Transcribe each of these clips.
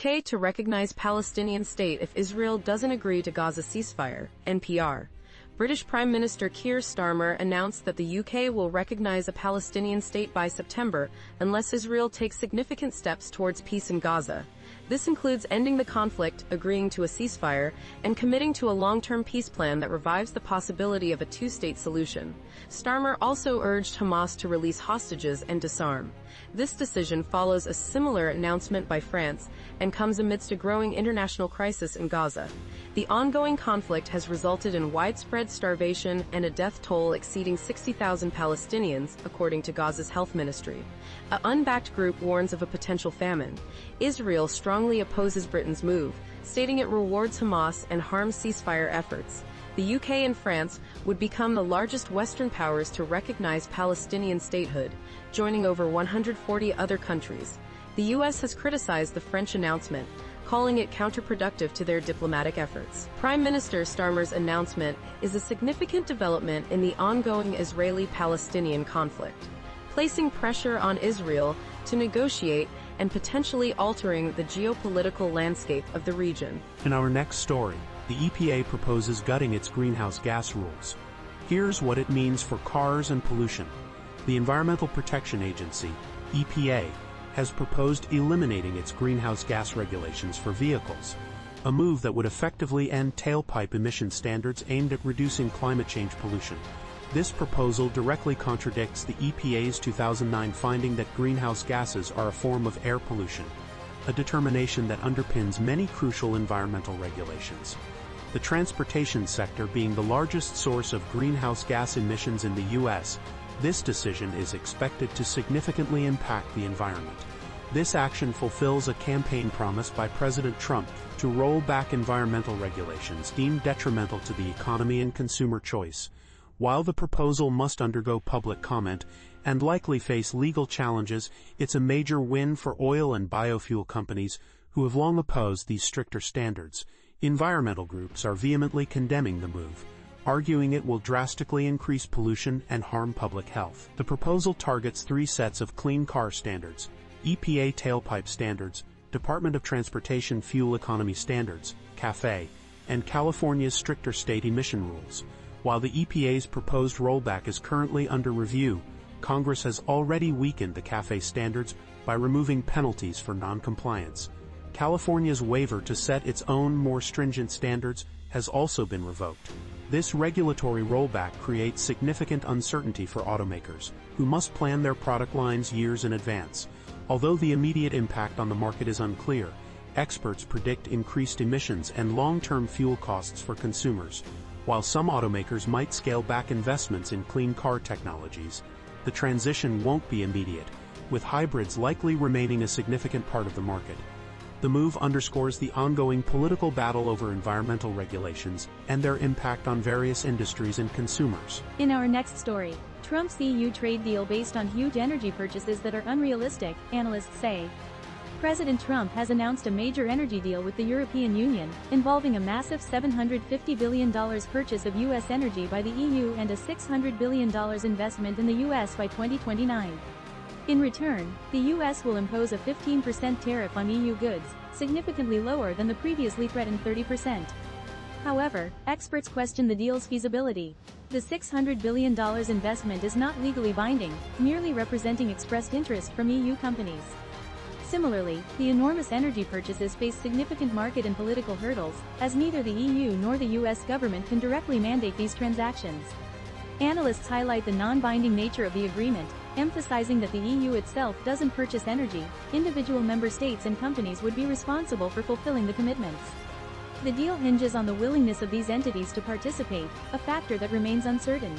UK to recognize Palestinian state if Israel doesn't agree to Gaza ceasefire, NPR. British Prime Minister Keir Starmer announced that the UK will recognize a Palestinian state by September unless Israel takes significant steps towards peace in Gaza. This includes ending the conflict, agreeing to a ceasefire, and committing to a long-term peace plan that revives the possibility of a two-state solution. Starmer also urged Hamas to release hostages and disarm. This decision follows a similar announcement by France and comes amidst a growing international crisis in Gaza. The ongoing conflict has resulted in widespread starvation and a death toll exceeding 60,000 Palestinians, according to Gaza's health ministry. An unbacked group warns of a potential famine. Israel strongly opposes Britain's move, stating it rewards Hamas and harms ceasefire efforts. The UK and France would become the largest Western powers to recognize Palestinian statehood, joining over 140 other countries. The US has criticized the French announcement, calling it counterproductive to their diplomatic efforts. Prime Minister Starmer's announcement is a significant development in the ongoing Israeli-Palestinian conflict, placing pressure on Israel to negotiate and potentially altering the geopolitical landscape of the region. In our next story, the EPA proposes gutting its greenhouse gas rules. Here's what it means for cars and pollution. The Environmental Protection Agency, EPA, has proposed eliminating its greenhouse gas regulations for vehicles, a move that would effectively end tailpipe emission standards aimed at reducing climate change pollution. This proposal directly contradicts the EPA's 2009 finding that greenhouse gases are a form of air pollution, a determination that underpins many crucial environmental regulations. The transportation sector being the largest source of greenhouse gas emissions in the U.S., this decision is expected to significantly impact the environment. This action fulfills a campaign promise by President Trump to roll back environmental regulations deemed detrimental to the economy and consumer choice. While the proposal must undergo public comment and likely face legal challenges, it's a major win for oil and biofuel companies who have long opposed these stricter standards. Environmental groups are vehemently condemning the move, arguing it will drastically increase pollution and harm public health. The proposal targets three sets of clean car standards: EPA tailpipe standards, Department of Transportation fuel economy standards, CAFE, and California's stricter state emission rules. While the EPA's proposed rollback is currently under review, Congress has already weakened the CAFE standards by removing penalties for non-compliance. California's waiver to set its own more stringent standards has also been revoked. This regulatory rollback creates significant uncertainty for automakers, who must plan their product lines years in advance. Although the immediate impact on the market is unclear, experts predict increased emissions and long-term fuel costs for consumers. While some automakers might scale back investments in clean car technologies, the transition won't be immediate, with hybrids likely remaining a significant part of the market. The move underscores the ongoing political battle over environmental regulations and their impact on various industries and consumers. In our next story, Trump's EU trade deal based on huge energy purchases that are unrealistic, analysts say. President Trump has announced a major energy deal with the European Union, involving a massive $750 billion purchase of U.S. energy by the EU and a $600 billion investment in the U.S. by 2029. In return, the U.S. will impose a 15% tariff on EU goods, significantly lower than the previously threatened 30%. However, experts question the deal's feasibility. The $600 billion investment is not legally binding, merely representing expressed interest from EU companies. Similarly, the enormous energy purchases face significant market and political hurdles, as neither the EU nor the U.S. government can directly mandate these transactions. Analysts highlight the non-binding nature of the agreement, emphasizing that the EU itself doesn't purchase energy. Individual member states and companies would be responsible for fulfilling the commitments. The deal hinges on the willingness of these entities to participate, a factor that remains uncertain.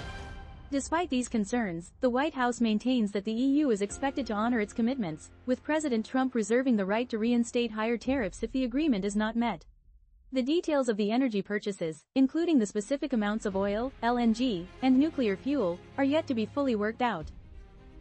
Despite these concerns, the White House maintains that the EU is expected to honor its commitments, with President Trump reserving the right to reinstate higher tariffs if the agreement is not met. The details of the energy purchases, including the specific amounts of oil, LNG, and nuclear fuel, are yet to be fully worked out.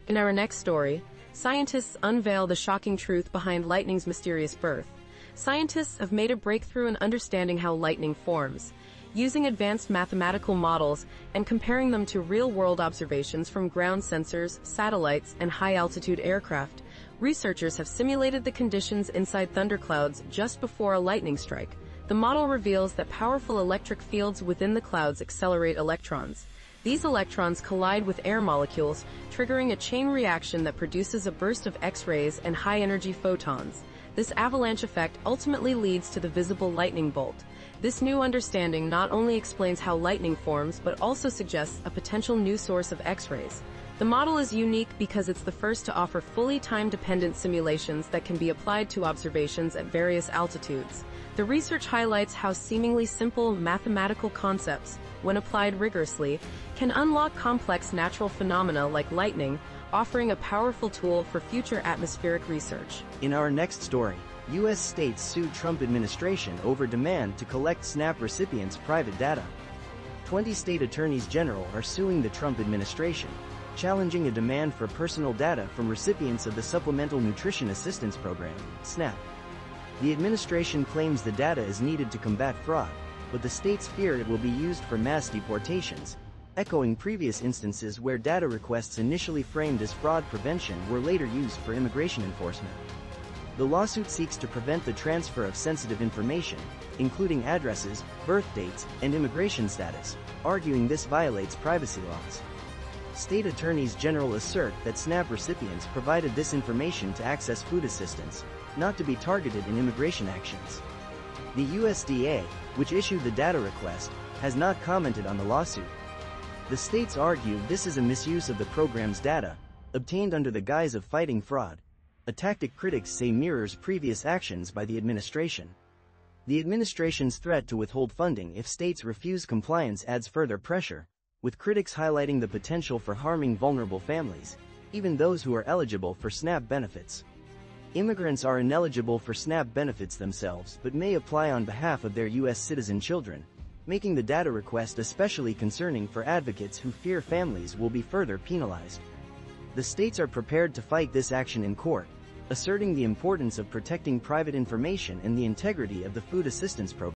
In our next story, scientists unveil the shocking truth behind lightning's mysterious birth. Scientists have made a breakthrough in understanding how lightning forms, using advanced mathematical models and comparing them to real-world observations from ground sensors, satellites, and high-altitude aircraft. Researchers have simulated the conditions inside thunderclouds just before a lightning strike. The model reveals that powerful electric fields within the clouds accelerate electrons. These electrons collide with air molecules, triggering a chain reaction that produces a burst of X-rays and high-energy photons. This avalanche effect ultimately leads to the visible lightning bolt. This new understanding not only explains how lightning forms, but also suggests a potential new source of X-rays. The model is unique because it's the first to offer fully time-dependent simulations that can be applied to observations at various altitudes. The research highlights how seemingly simple mathematical concepts, when applied rigorously, can unlock complex natural phenomena like lightning, offering a powerful tool for future atmospheric research. In our next story, U.S. states sued Trump administration over demand to collect SNAP recipients' private data. 20 state attorneys general are suing the Trump administration, challenging a demand for personal data from recipients of the Supplemental Nutrition Assistance Program, SNAP. The administration claims the data is needed to combat fraud, but the states fear it will be used for mass deportations, echoing previous instances where data requests initially framed as fraud prevention were later used for immigration enforcement. The lawsuit seeks to prevent the transfer of sensitive information, including addresses, birth dates, and immigration status, arguing this violates privacy laws. State attorneys general assert that SNAP recipients provided this information to access food assistance, not to be targeted in immigration actions. The USDA, which issued the data request, has not commented on the lawsuit. The states argue this is a misuse of the program's data, obtained under the guise of fighting fraud, a tactic critics say mirrors previous actions by the administration. The administration's threat to withhold funding if states refuse compliance adds further pressure, with critics highlighting the potential for harming vulnerable families, even those who are eligible for SNAP benefits. Immigrants are ineligible for SNAP benefits themselves but may apply on behalf of their U.S. citizen children, making the data request especially concerning for advocates who fear families will be further penalized. The states are prepared to fight this action in court, asserting the importance of protecting private information and the integrity of the food assistance program.